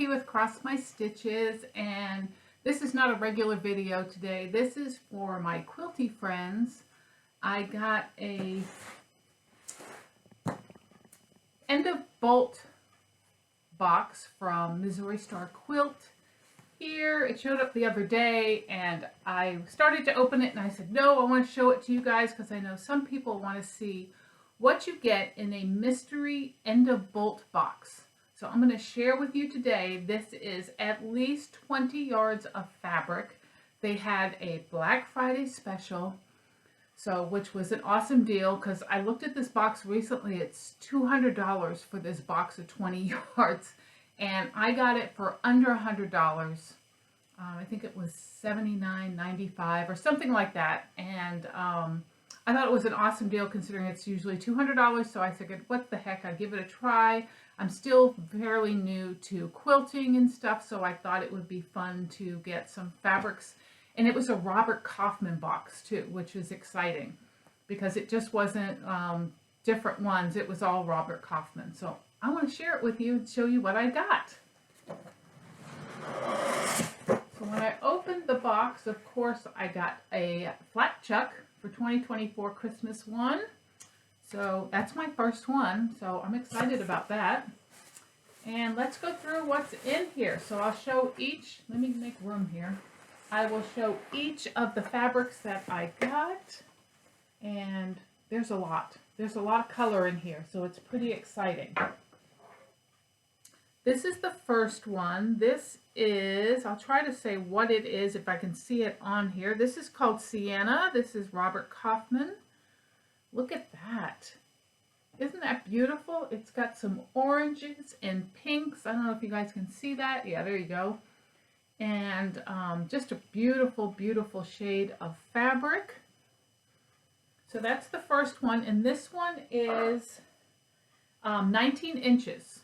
Kathy with Cross My Stitches, and this is not a regular video today. This is for my quilty friends. I got a end of bolt box from Missouri Star Quilt. Here, it showed up the other day and I started to open it and I said, no, I want to show it to you guys because I know some people want to see what you get in a mystery end of bolt box. So I'm going to share with you today, this is at least 20 yards of fabric. They had a Black Friday special, which was an awesome deal because I looked at this box recently. It's $200 for this box of 20 yards. And I got it for under $100. I think it was $79.95 or something like that. And I thought it was an awesome deal considering it's usually $200. So I figured, what the heck, I'd give it a try. I'm still fairly new to quilting and stuff, so I thought it would be fun to get some fabrics. And it was a Robert Kaufman box too, which is exciting because it just wasn't different ones. It was all Robert Kaufman. So I want to share it with you and show you what I got. So when I opened the box, of course, I got a flat chuck for 2024 Christmas one. So that's my first one. So I'm excited about that. And let's go through what's in here. So I'll show each, let me make room here. I will show each of the fabrics that I got. And there's a lot. There's a lot of color in here, so it's pretty exciting. This is the first one. This is, I'll try to say what it is if I can see it on here. This is called Sienna. This is Robert Kaufman. Look at that. Isn't that beautiful? It's got some oranges and pinks. I don't know if you guys can see that. Yeah, there you go. And just a beautiful, beautiful shade of fabric. So that's the first one. And this one is 19 inches.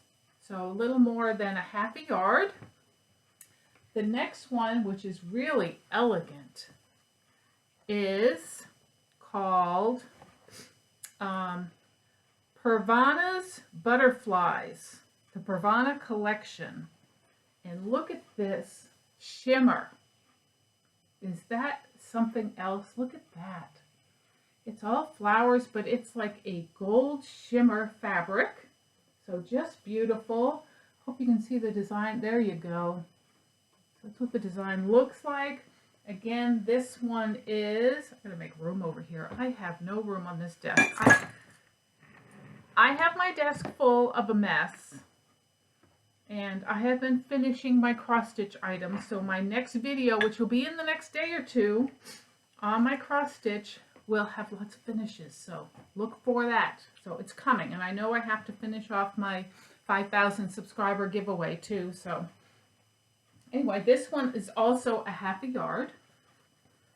So a little more than a half a yard. The next one, which is really elegant, is called Pervana's Butterflies, the Pervana collection. And look at this shimmer. Is that something else? Look at that. It's all flowers, but it's like a gold shimmer fabric. So just beautiful. Hope you can see the design. There you go. So that's what the design looks like. Again, this one is, I'm going to make room over here. I have no room on this desk. I have my desk full of a mess. And I have been finishing my cross stitch items. So my next video, which will be in the next day or two, on my cross stitch, will have lots of finishes. So look for that. So it's coming. And I know I have to finish off my 5,000 subscriber giveaway too. So anyway, this one is also a half a yard.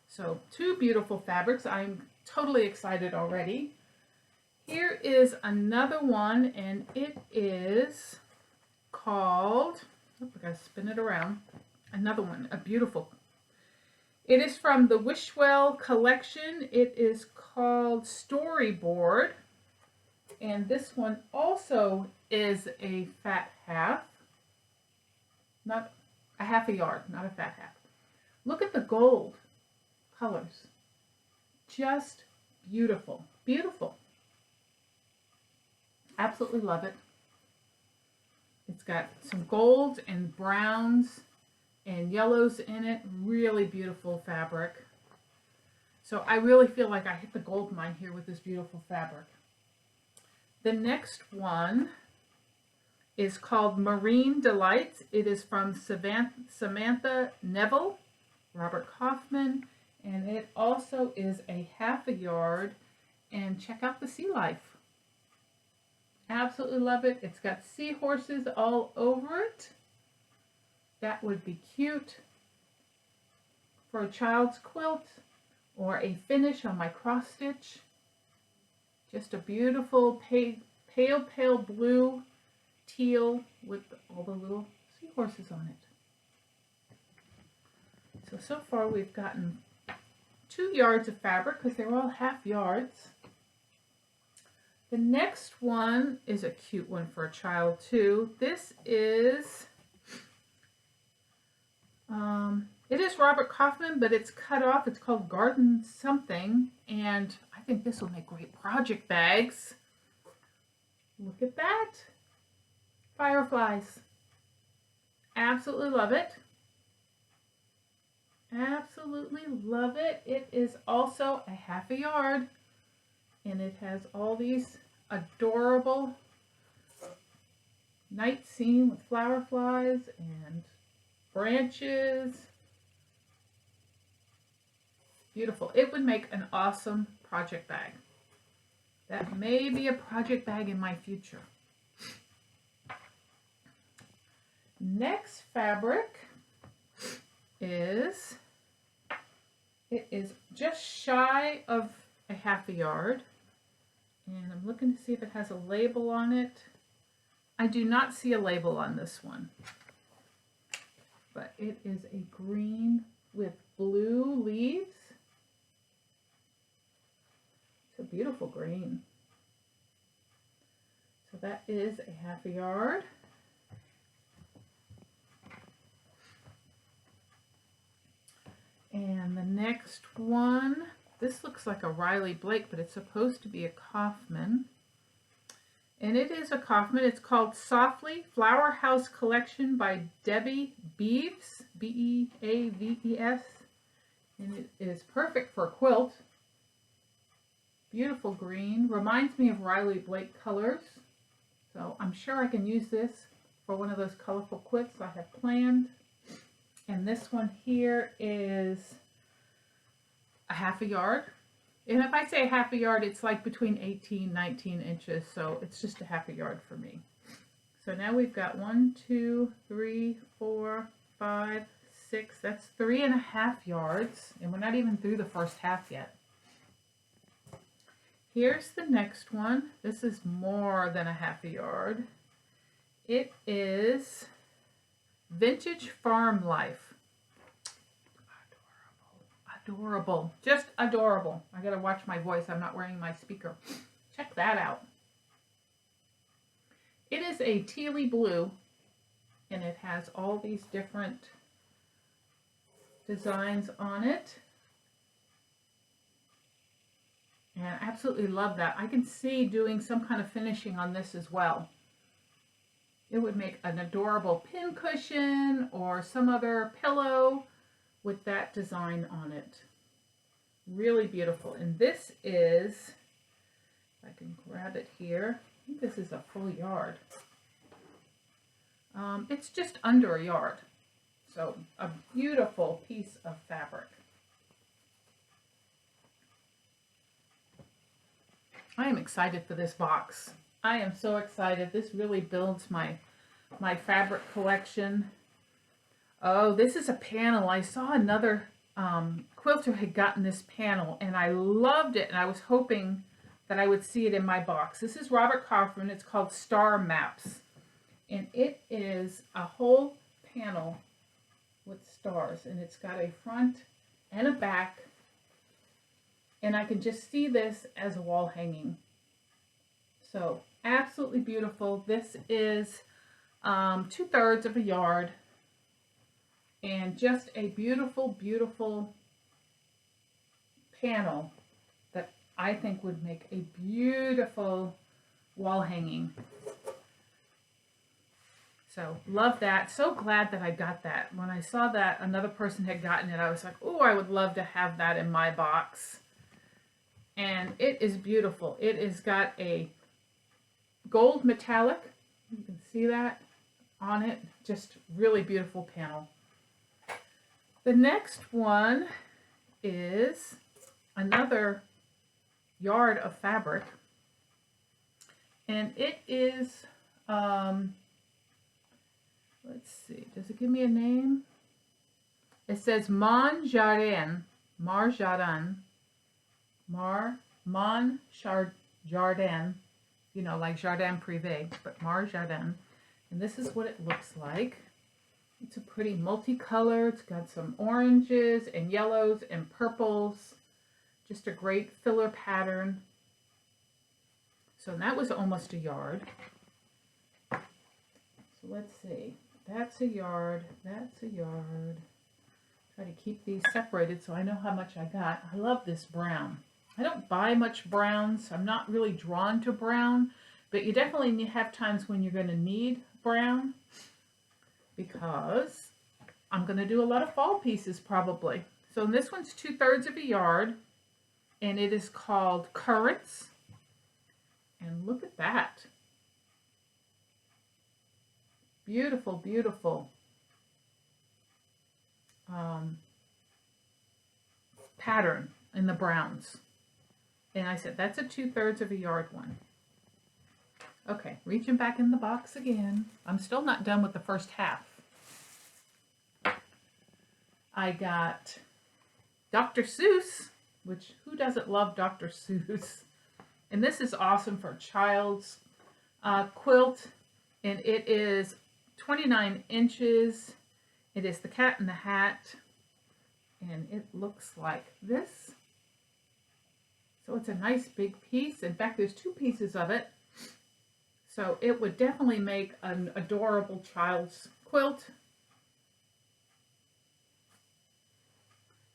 So two beautiful fabrics. I'm totally excited already. Here is another one, and it is called, oh, I gotta spin it around. Another one, a beautiful. It is from the Wishwell collection. It is called Storyboard. And this one also is a fat half. Not a half a yard, not a fat half. Look at the gold colors. Just beautiful. Beautiful. Absolutely love it. It's got some golds and browns and yellows in it. Really beautiful fabric. So I really feel like I hit the gold mine here with this beautiful fabric. The next one is called Marine Delights. It is from Samantha Neville, Robert Kaufman, and it also is a half a yard. And check out the sea life. Absolutely love it. It's got seahorses all over it. That would be cute for a child's quilt or a finish on my cross stitch. Just a beautiful pale blue teal with all the little seahorses on it. So far we've gotten 2 yards of fabric because they're all half yards. The next one is a cute one for a child too. This is is Robert Kaufman, but it's cut off. It's called Garden Something, and I think this will make great project bags. Look at that. Fireflies. Absolutely love it. Absolutely love it. It is also a half a yard, and it has all these adorable night scene with flower flies and branches. Beautiful. It would make an awesome project bag. That may be a project bag in my future. Next fabric is, it is just shy of a half a yard, and I'm looking to see if it has a label on it. I do not see a label on this one, but it is a green with blue leaves. It's a beautiful green. So that is a half a yard. And the next one, this looks like a Riley Blake, but it's supposed to be a Kaufman. And it is a Kaufman. It's called Softly Flower House Collection by Debbie Beaves, B-E-A-V-E-S. And it is perfect for a quilt. Beautiful green. Reminds me of Riley Blake colors. So I'm sure I can use this for one of those colorful quilts I have planned. And this one here is a half a yard. And if I say a half a yard, it's like between 18, 19 inches. So it's just a half a yard for me. So now we've got 1, 2, 3, 4, 5, 6. That's 3.5 yards. And we're not even through the first half yet. Here's the next one. This is more than a half a yard. It is Vintage Farm Life. Adorable. Just adorable. I gotta watch my voice. I'm not wearing my speaker. Check that out. It is a tealy blue, and it has all these different designs on it. And I absolutely love that. I can see doing some kind of finishing on this as well. It would make an adorable pin cushion or some other pillow with that design on it. Really beautiful. And this is, if I can grab it here, I think this is a full yard. It's just under a yard. So a beautiful piece of fabric. I am excited for this box. I am so excited. This really builds my fabric collection. Oh, this is a panel. I saw another quilter had gotten this panel, and I loved it, and I was hoping that I would see it in my box. This is Robert Kaufman. It's called Star Maps, and it is a whole panel with stars, and it's got a front and a back, and I can just see this as a wall hanging. So absolutely beautiful. This is 2/3 of a yard, and just a beautiful, beautiful panel that I think would make a beautiful wall hanging. So love that. So glad that I got that. When I saw that another person had gotten it, I was like, oh, I would love to have that in my box. And it is beautiful. It has got a gold metallic. You can see that on it. Just really beautiful panel. The next one is another yard of fabric. And it is, let's see, does it give me a name? It says Mon Jardin, Jardin, you know, like Jardin Privé, but Mar Jardin. And this is what it looks like. It's a pretty multicolor. It's got some oranges and yellows and purples. Just a great filler pattern. So that was almost a yard. So let's see. That's a yard. That's a yard. Try to keep these separated so I know how much I got. I love this brown. I don't buy much browns. I'm not really drawn to brown, but you definitely have times when you're going to need brown because I'm going to do a lot of fall pieces probably. So this one's 2/3 of a yard, and it is called Currants. And look at that. Beautiful, beautiful pattern in the browns. And I said, that's a 2/3 of a yard one. Okay, reaching back in the box again. I'm still not done with the first half. I got Dr. Seuss, which who doesn't love Dr. Seuss? And this is awesome for a child's quilt. And it is 29 inches. It is the Cat in the Hat. And it looks like this. So it's a nice big piece. In fact, there's 2 pieces of it. So it would definitely make an adorable child's quilt.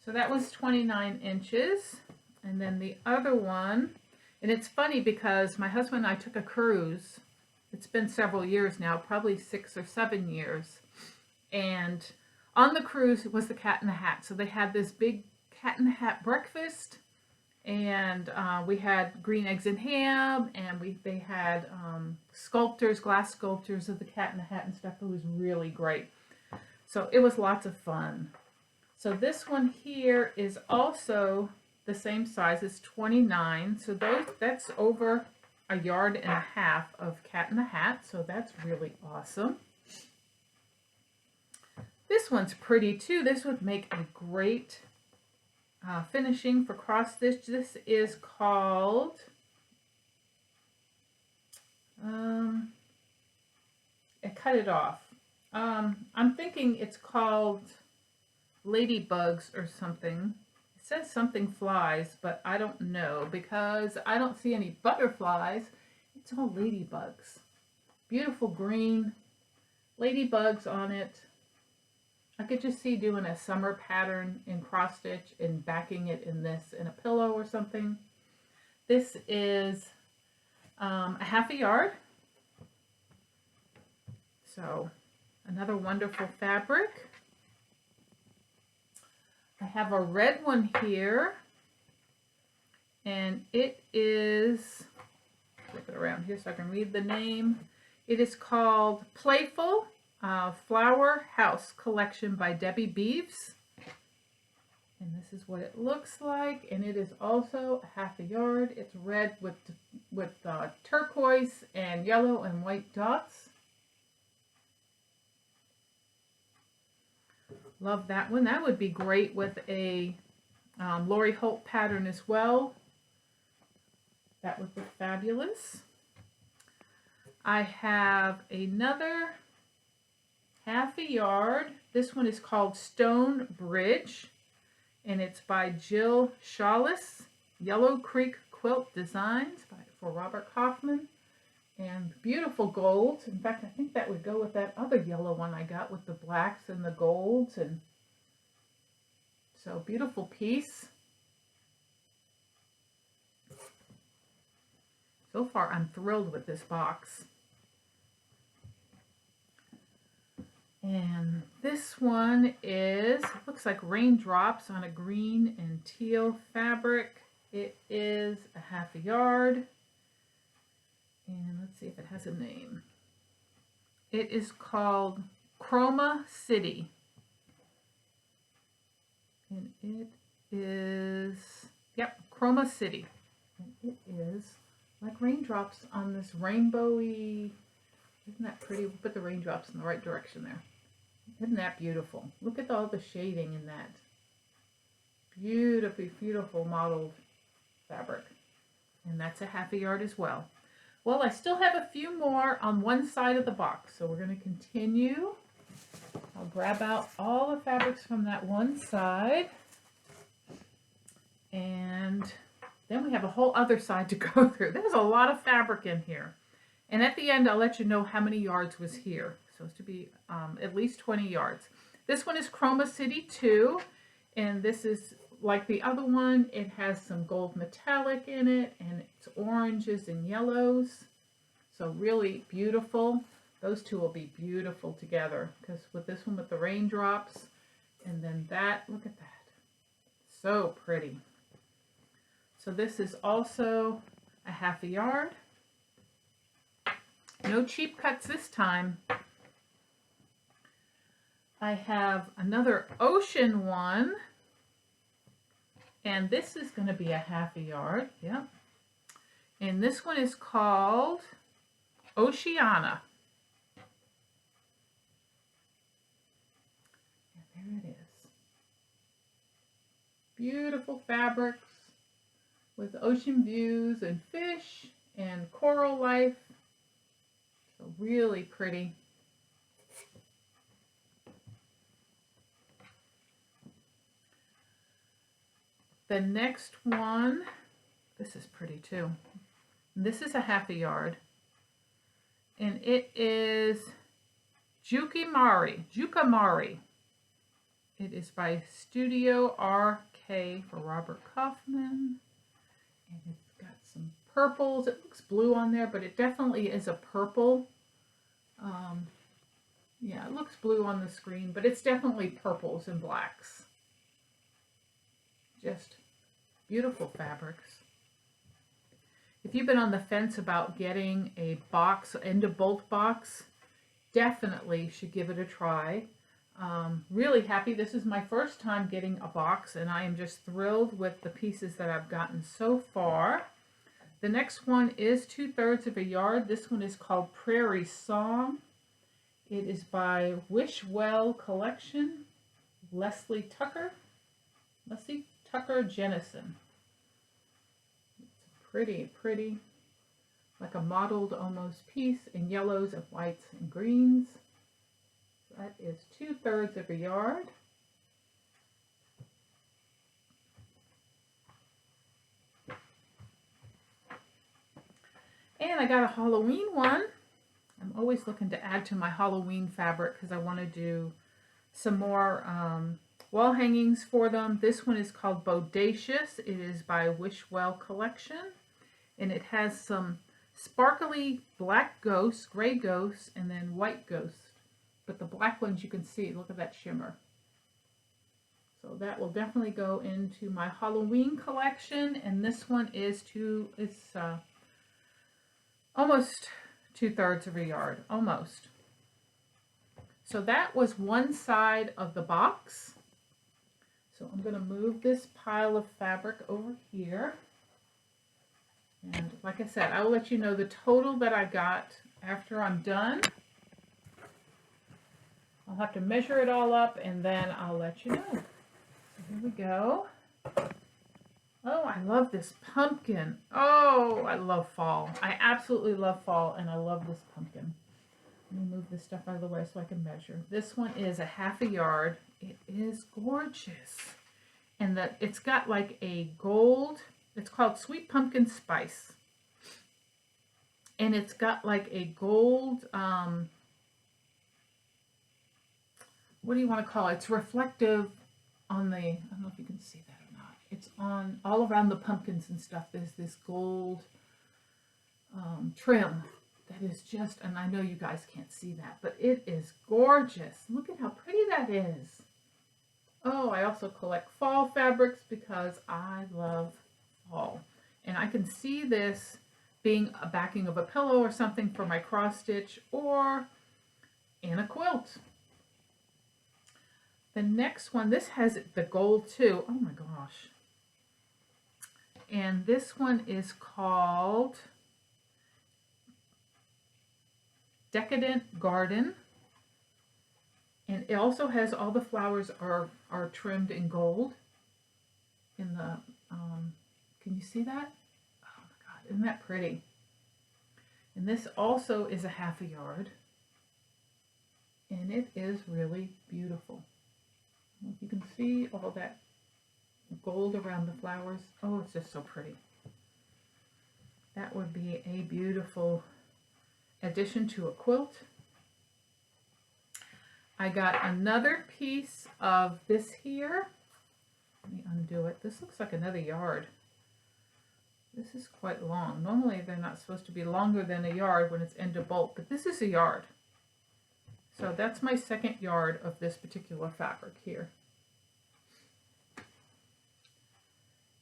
So that was 29 inches. And then the other one, and it's funny because my husband and I took a cruise. It's been several years now, probably 6 or 7 years. And on the cruise was the Cat in the Hat. So they had this big Cat in the Hat breakfast. And we had green eggs and ham, and they had glass sculptures of the Cat in the Hat and stuff. It was really great. So it was lots of fun. So this one here is also the same size as 29. So that's over a yard and a half of Cat in the Hat. So that's really awesome. This one's pretty too. This would make a great finishing for cross stitch. This is called I cut it off. I'm thinking it's called Ladybugs or something. It says something flies, but I don't know because I don't see any butterflies. It's all ladybugs. Beautiful green ladybugs on it. I could just see doing a summer pattern in cross stitch and backing it in this in a pillow or something. This is a half a yard. So another wonderful fabric. I have a red one here, and it is, flip it around here so I can read the name. It is called Playful Flower House Collection by Debbie Beeves. And this is what it looks like, and it is also a half a yard. It's red with turquoise and yellow and white dots. Love that one. That would be great with a Lori Holt pattern as well. That would look fabulous. I have another half a yard. This one is called Stone Bridge, and it's by Jill Shawless. Yellow Creek Quilt Designs for Robert Kaufman. And beautiful golds. In fact, I think that would go with that other yellow one I got with the blacks and the golds. And so beautiful piece. So far, I'm thrilled with this box. And this one is, looks like raindrops on a green and teal fabric. It is a half a yard. And let's see if it has a name. It is called Chroma City. And it is, yep, Chroma City. And it is like raindrops on this rainbowy, isn't that pretty? We'll put the raindrops in the right direction there. Isn't that beautiful? Look at all the shading in that. Beautifully, beautiful modeled fabric. And that's a half a yard as well. Well, I still have a few more on one side of the box, so we're going to continue. I'll grab out all the fabrics from that one side, and then we have a whole other side to go through. There's a lot of fabric in here, and at the end I'll let you know how many yards was here. So it's to be at least 20 yards. This one is Chroma City 2, and this is like the other one. It has some gold metallic in it, and it's oranges and yellows. So really beautiful. Those two will be beautiful together, because with this one with the raindrops, and then that, look at that. So pretty. So this is also a half a yard. No cheap cuts this time. I have another ocean one, and this is going to be a half a yard. Yep. And this one is called Oceana. And there it is. Beautiful fabrics with ocean views and fish and coral life. So really pretty. The next one, this is pretty too. This is a half a yard, and it is Jukimari. It is by Studio RK for Robert Kaufman, and it's got some purples. It looks blue on there, but it definitely is a purple. Yeah, it looks blue on the screen, but it's definitely purples and blacks. Just beautiful fabrics. If you've been on the fence about getting a box, end of bolt box, definitely should give it a try. Really happy. This is my first time getting a box, and I am just thrilled with the pieces that I've gotten so far. The next one is 2/3 of a yard. This one is called Prairie Song. It is by Wishwell Collection, Leslie Tucker Jennison. It's pretty, like a mottled almost piece in yellows and whites and greens. That is 2/3 of a yard. And I got a Halloween one. I'm always looking to add to my Halloween fabric because I want to do some more wall hangings for them. This one is called Bodacious. It is by Wishwell Collection, and it has some sparkly black ghosts, gray ghosts, and then white ghosts. But the black ones you can see, look at that shimmer. So that will definitely go into my Halloween collection, and this one is almost 2/3 of a yard, almost. So that was one side of the box. So I'm going to move this pile of fabric over here. And like I said, I will let you know the total that I got after I'm done. I'll have to measure it all up, and then I'll let you know. So here we go. Oh, I love this pumpkin. Oh, I love fall. I absolutely love fall, and I love this pumpkin. Let me move this stuff out of the way so I can measure. This one is a half a yard. It is gorgeous. And it's got like a gold, it's called Sweet Pumpkin Spice. And it's got like a gold, what do you want to call it? It's reflective on the, I don't know if you can see that or not. It's on all around the pumpkins and stuff. There's this gold trim that is just, and I know you guys can't see that, but it is gorgeous. Look at how pretty that is. Oh, I also collect fall fabrics because I love fall. And I can see this being a backing of a pillow or something for my cross stitch or in a quilt. The next one, this has the gold too. Oh my gosh. And this one is called Decadent Garden. And it also has all the flowers are trimmed in gold. In the, can you see that? Oh my God, isn't that pretty? And this also is a half a yard. And it is really beautiful. If you can see all that gold around the flowers. Oh, it's just so pretty. That would be a beautiful addition to a quilt. I got another piece of this here. Let me undo it. This looks like another yard. This is quite long. Normally they're not supposed to be longer than a yard when it's end of bolt, but this is a yard. So that's my second yard of this particular fabric here.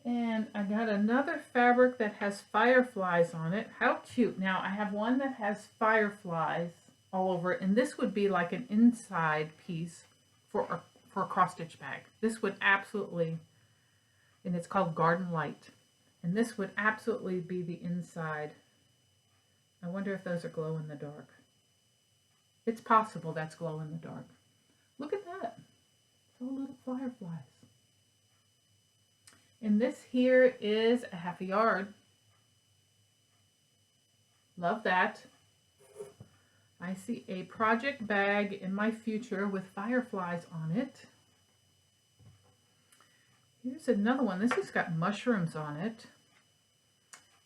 And I got another fabric that has fireflies on it. How cute. Now I have one that has fireflies all over it, and this would be like an inside piece for a cross stitch bag. This would absolutely, and it's called Garden Light. And this would absolutely be the inside. I wonder if those are glow in the dark. It's possible that's glow in the dark. Look at that. It's all little fireflies. And this here is a half a yard. Love that. I see a project bag in my future with fireflies on it. Here's another one. This has got mushrooms on it.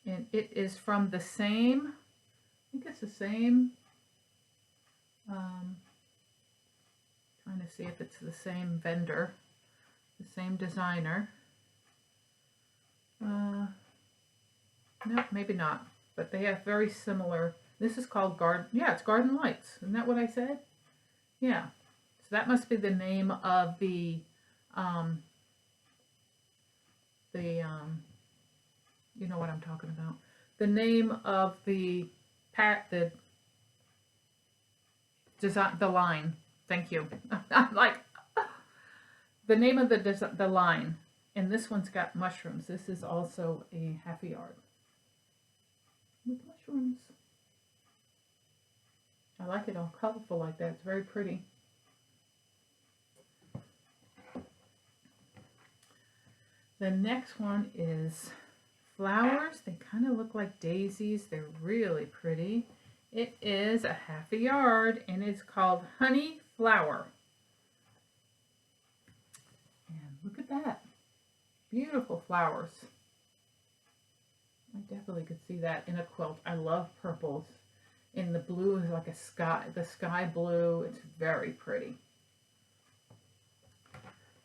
And it is from the same, I think it's the same, trying to see if it's the same vendor, the same designer. No, maybe not, but they have very similar. This is called it's Garden Lights. Isn't that what I said? Yeah. So that must be the name of the you know what I'm talking about. The name of the design, the line. Thank you. I'm like, the name of the line. And this one's got mushrooms. This is also a half a yard with mushrooms. I like it all colorful like that. It's very pretty. The next one is flowers. They kind of look like daisies. They're really pretty. It is a half a yard and it's called Honey Flower. And look at that. Beautiful flowers. I definitely could see that in a quilt. I love purples. And the blue is like the sky blue. It's very pretty.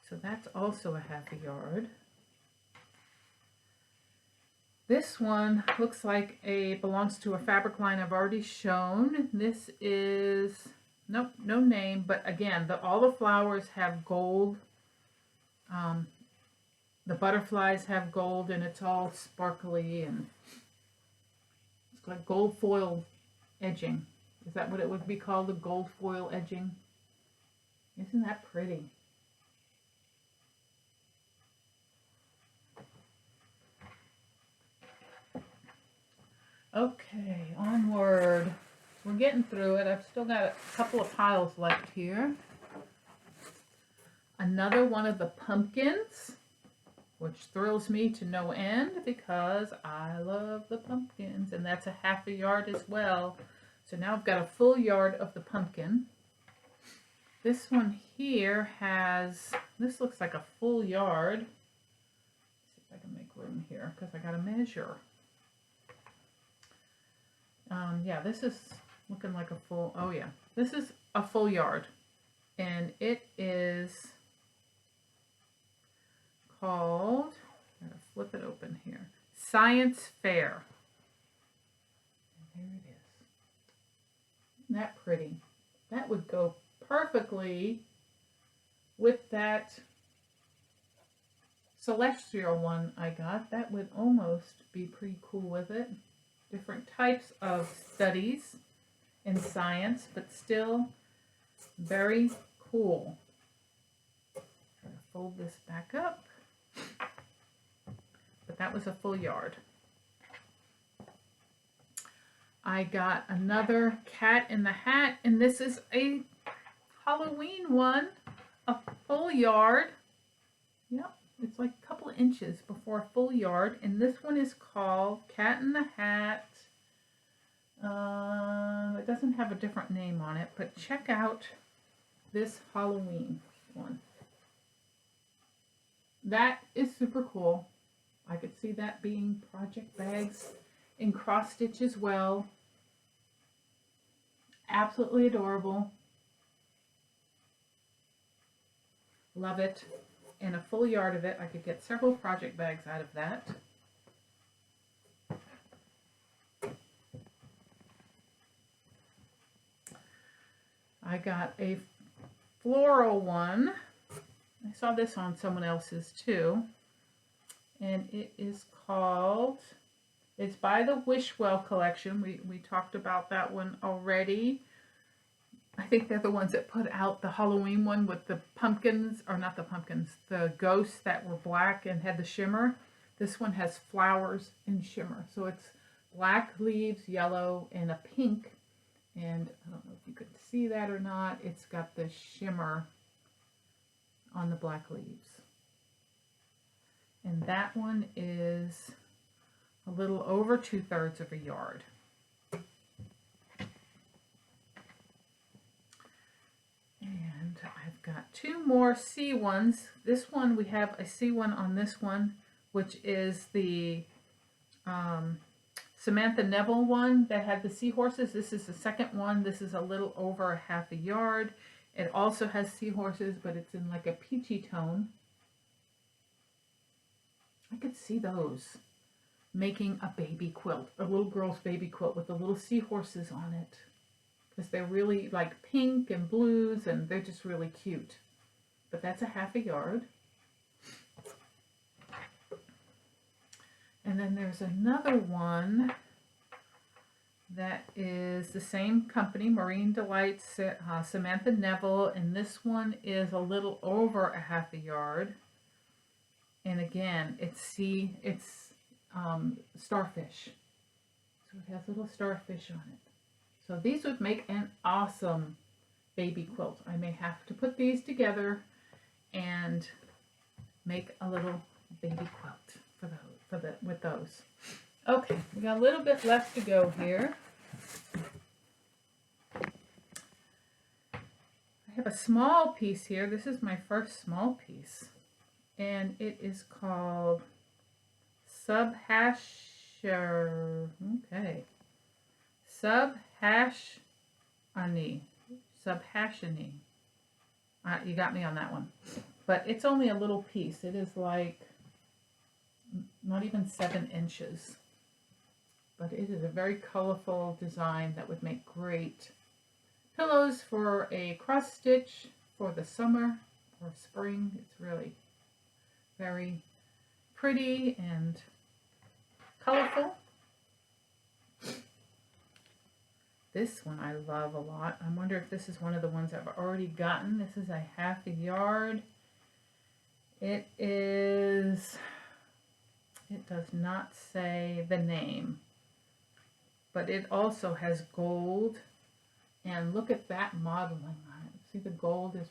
So that's also a half a yard. This one looks like belongs to a fabric line I've already shown. This is, nope, no name, but again, all the flowers have gold. The butterflies have gold and it's all sparkly and it's like gold foil edging. Is that what it would be called, the gold foil edging? Isn't that pretty? Okay, onward. We're getting through it. I've still got a couple of piles left here. Another one of the pumpkins, which thrills me to no end because I love the pumpkins, and that's a half a yard as well. So now I've got a full yard of the pumpkin. This one here this looks like a full yard. Let's see if I can make room here because I got to measure. Yeah, this is looking like a full, oh yeah, this is a full yard. And it is called, I'm going to flip it open here, Science Fair. And there it is. Isn't that pretty? That would go perfectly with that celestial one I got. That would almost be pretty cool with it. Different types of studies in science, but still very cool. Try to fold this back up. But that was a full yard. I got another Cat in the Hat, and this is a Halloween one, a full yard. Yep. It's like a couple of inches before a full yard. And this one is called Cat in the Hat. It doesn't have a different name on it, but check out this Halloween one. That is super cool. I could see that being project bags in cross stitch as well. Absolutely adorable. Love it. And a full yard of it. I could get several project bags out of that. I got a floral one. I saw this on someone else's too. And it is called, it's by the Wishwell collection. We talked about that one already. I think they're the ones that put out the Halloween one with the pumpkins, or not the pumpkins, the ghosts that were black and had the shimmer. This one has flowers and shimmer. So it's black leaves, yellow, and a pink. And I don't know if you can see that or not. It's got the shimmer on the black leaves. And that one is a little over 2/3 of a yard. And I've got two more C ones. This one, we have a C one on this one, which is the Samantha Neville one that had the seahorses. This is the second one. This is a little over half a yard. It also has seahorses, but it's in like a peachy tone. I could see those making a baby quilt, a little girl's baby quilt with the little seahorses on it. Because they're really like pink and blues and they're just really cute. But that's a half a yard. And then there's another one that is the same company, Marine Delights, Samantha Neville, and this one is a little over a half a yard. And again, it's starfish. So it has little starfish on it. So these would make an awesome baby quilt. I may have to put these together and make a little baby quilt with those. Okay, we got a little bit left to go here. I have a small piece here. This is my first small piece. And it is called Subhashani. You got me on that one. But it's only a little piece. It is like not even 7 inches. But it is a very colorful design that would make great pillows for a cross stitch for the summer or spring. It's really very pretty and colorful. This one I love a lot. I wonder if this is one of the ones I've already gotten. This is a half a yard. It does not say the name, but it also has gold. And look at that modeling on it. See, the gold is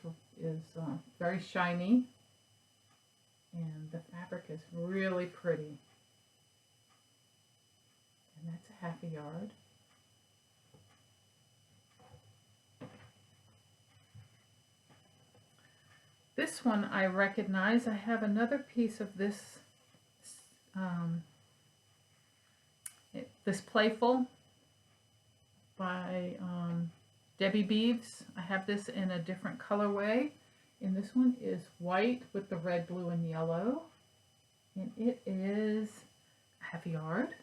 very shiny. And the fabric is really pretty. And that's a half a yard. This one I recognize. I have another piece of this, this Playful by Debbie Beeves. I have this in a different colorway. And this one is white with the red, blue, and yellow. And it is a half a yard.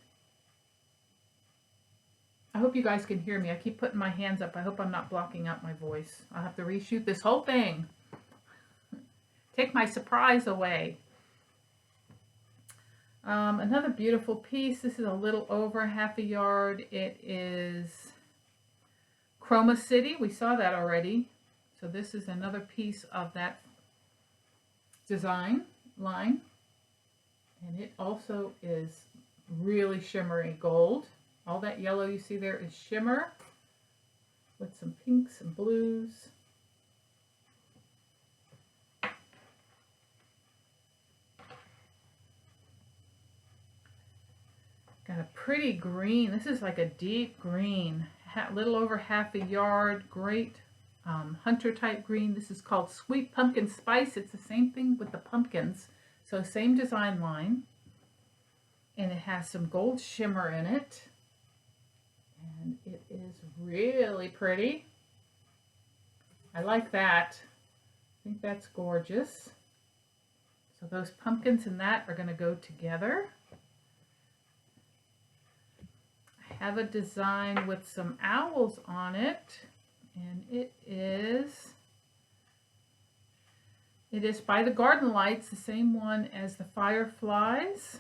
I hope you guys can hear me. I keep putting my hands up. I hope I'm not blocking out my voice. I'll have to reshoot this whole thing. Take my surprise away. Another beautiful piece. This is a little over half a yard. It is Chroma City. We saw that already. So this is another piece of that design line. And it also is really shimmery gold. All that yellow you see there is shimmer with some pinks and blues. Got a pretty green. This is like a deep green, little over half a yard. Great hunter type green. This is called Sweet Pumpkin Spice. It's the same thing with the pumpkins. So same design line. And it has some gold shimmer in it. And it is really pretty. I like that. think that's gorgeous. So those pumpkins and that are going to go together. I have a design with some owls on it, and it is by the Garden Lights, the same one as the fireflies,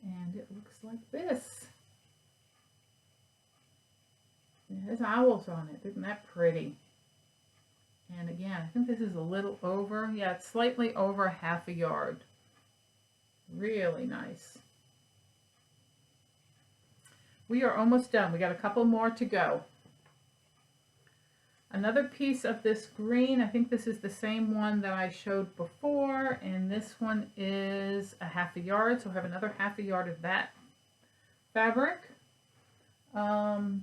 and it looks like this. It has owls on it. Isn't that pretty? And again, I think this is a little over, yeah, it's slightly over half a yard. Really nice. We are almost done. We got a couple more to go. Another piece of this green, I think this is the same one that I showed before, and this one is a half a yard, so I have another half a yard of that fabric.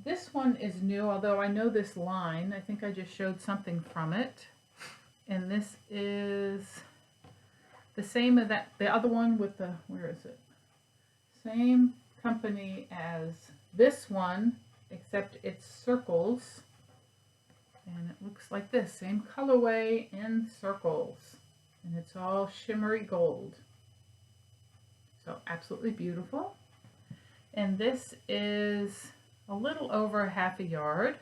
This one is new, although I know this line. I think I just showed something from it. And this is the same as that, the other one with the, where is it? Same company as this one, except it's circles. And it looks like this, same colorway in circles. And it's all shimmery gold. So absolutely beautiful. And this is a little over half a yard.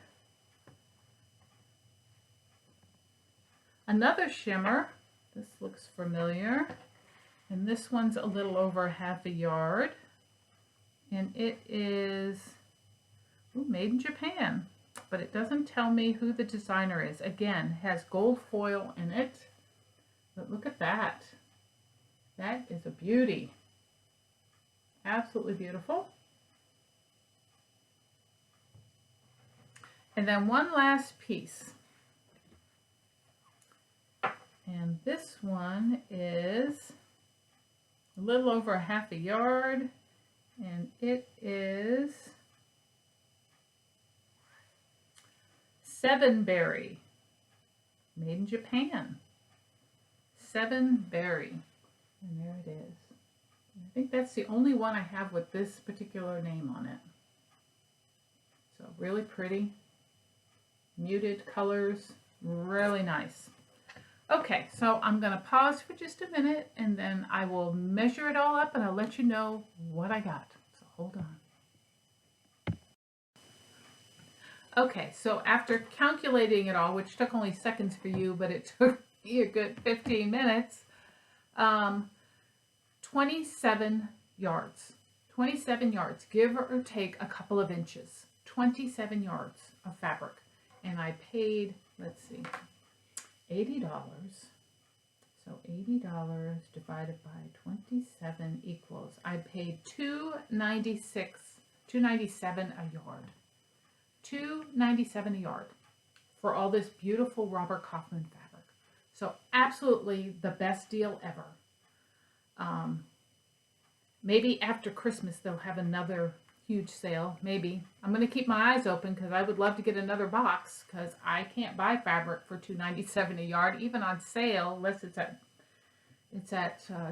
Another shimmer, this looks familiar, and this one's a little over half a yard, and it is made in Japan, but it doesn't tell me who the designer is. Again, has gold foil in it, but look at that. That is a beauty. Absolutely beautiful. And then one last piece. And this one is a little over half a yard, and it is 7-berry, made in Japan. 7-berry, and there it is. I think that's the only one I have with this particular name on it. So really pretty, muted colors, really nice. Okay, so I'm going to pause for just a minute, and then I will measure it all up and I'll let you know what I got. So hold on. Okay, so after calculating it all, which took only seconds for you, but it took me a good 15 minutes, 27 yards. 27 yards, give or take a couple of inches. 27 yards of fabric. And I paid, let's see, $80. So $80 divided by 27 equals, I paid $2.97 a yard. $2.97 a yard for all this beautiful Robert Kaufman fabric. So absolutely the best deal ever. Maybe after Christmas they'll have another huge sale. Maybe. I'm going to keep my eyes open because I would love to get another box, because I can't buy fabric for $2.97 a yard, even on sale, unless it's at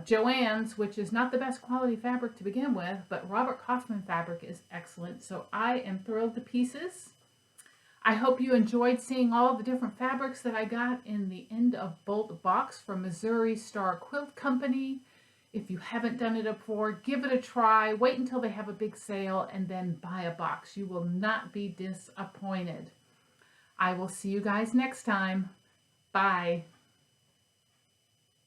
Joann's, which is not the best quality fabric to begin with, but Robert Kaufman fabric is excellent. So I am thrilled to pieces. I hope you enjoyed seeing all the different fabrics that I got in the end of bolt box from Missouri Star Quilt Company. If you haven't done it before, give it a try. Wait until they have a big sale and then buy a box. You will not be disappointed. I will see you guys next time. Bye.